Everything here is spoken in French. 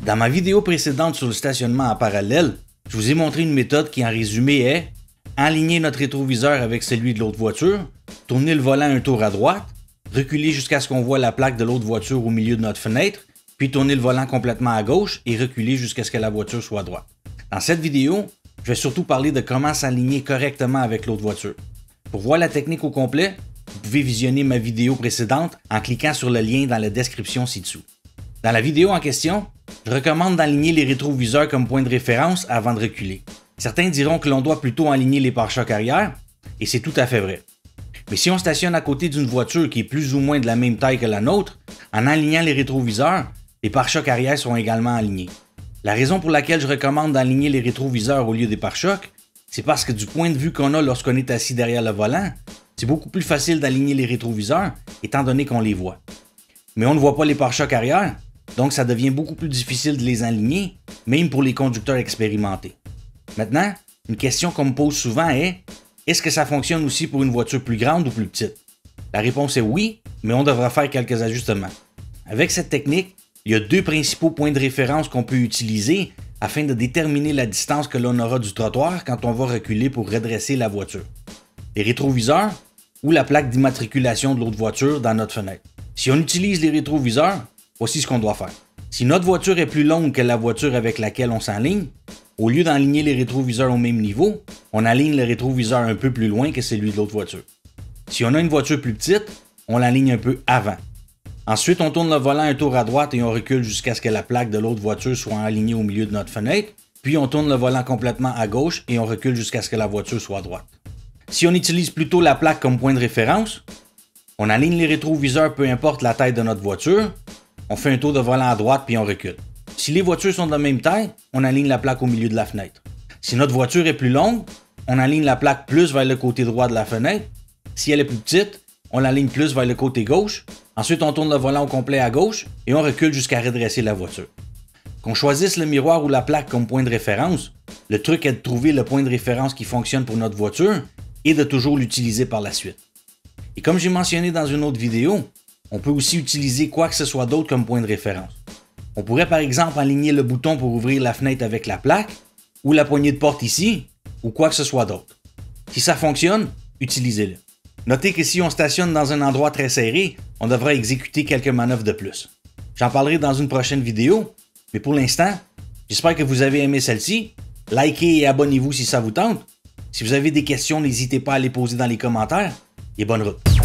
Dans ma vidéo précédente sur le stationnement en parallèle, je vous ai montré une méthode qui en résumé est aligner notre rétroviseur avec celui de l'autre voiture, tourner le volant un tour à droite, reculer jusqu'à ce qu'on voit la plaque de l'autre voiture au milieu de notre fenêtre, puis tourner le volant complètement à gauche et reculer jusqu'à ce que la voiture soit à droite. Dans cette vidéo, je vais surtout parler de comment s'aligner correctement avec l'autre voiture. Pour voir la technique au complet, vous pouvez visionner ma vidéo précédente en cliquant sur le lien dans la description ci-dessous. Dans la vidéo en question, je recommande d'aligner les rétroviseurs comme point de référence avant de reculer. Certains diront que l'on doit plutôt aligner les pare-chocs arrière, et c'est tout à fait vrai. Mais si on stationne à côté d'une voiture qui est plus ou moins de la même taille que la nôtre, en alignant les rétroviseurs, les pare-chocs arrière sont également alignés. La raison pour laquelle je recommande d'aligner les rétroviseurs au lieu des pare-chocs, c'est parce que du point de vue qu'on a lorsqu'on est assis derrière le volant, c'est beaucoup plus facile d'aligner les rétroviseurs étant donné qu'on les voit. Mais on ne voit pas les pare-chocs arrière, donc ça devient beaucoup plus difficile de les aligner, même pour les conducteurs expérimentés. Maintenant, une question qu'on me pose souvent est: est-ce que ça fonctionne aussi pour une voiture plus grande ou plus petite? La réponse est oui, mais on devra faire quelques ajustements. Avec cette technique, il y a deux principaux points de référence qu'on peut utiliser afin de déterminer la distance que l'on aura du trottoir quand on va reculer pour redresser la voiture. Les rétroviseurs ou la plaque d'immatriculation de l'autre voiture dans notre fenêtre. Si on utilise les rétroviseurs, voici ce qu'on doit faire. Si notre voiture est plus longue que la voiture avec laquelle on s'enligne, au lieu d'enligner les rétroviseurs au même niveau, on aligne le rétroviseur un peu plus loin que celui de l'autre voiture. Si on a une voiture plus petite, on l'aligne un peu avant. Ensuite, on tourne le volant un tour à droite et on recule jusqu'à ce que la plaque de l'autre voiture soit alignée au milieu de notre fenêtre, puis on tourne le volant complètement à gauche et on recule jusqu'à ce que la voiture soit à droite. Si on utilise plutôt la plaque comme point de référence, on aligne les rétroviseurs peu importe la taille de notre voiture, on fait un tour de volant à droite puis on recule. Si les voitures sont de la même taille, on aligne la plaque au milieu de la fenêtre. Si notre voiture est plus longue, on aligne la plaque plus vers le côté droit de la fenêtre. Si elle est plus petite, on l'aligne plus vers le côté gauche. Ensuite, on tourne le volant au complet à gauche et on recule jusqu'à redresser la voiture. Qu'on choisisse le miroir ou la plaque comme point de référence, le truc est de trouver le point de référence qui fonctionne pour notre voiture et de toujours l'utiliser par la suite. Et comme j'ai mentionné dans une autre vidéo, on peut aussi utiliser quoi que ce soit d'autre comme point de référence. On pourrait par exemple aligner le bouton pour ouvrir la fenêtre avec la plaque, ou la poignée de porte ici, ou quoi que ce soit d'autre. Si ça fonctionne, utilisez-le. Notez que si on stationne dans un endroit très serré, on devra exécuter quelques manœuvres de plus. J'en parlerai dans une prochaine vidéo, mais pour l'instant, j'espère que vous avez aimé celle-ci. Likez et abonnez-vous si ça vous tente. Si vous avez des questions, n'hésitez pas à les poser dans les commentaires. Et bonne route!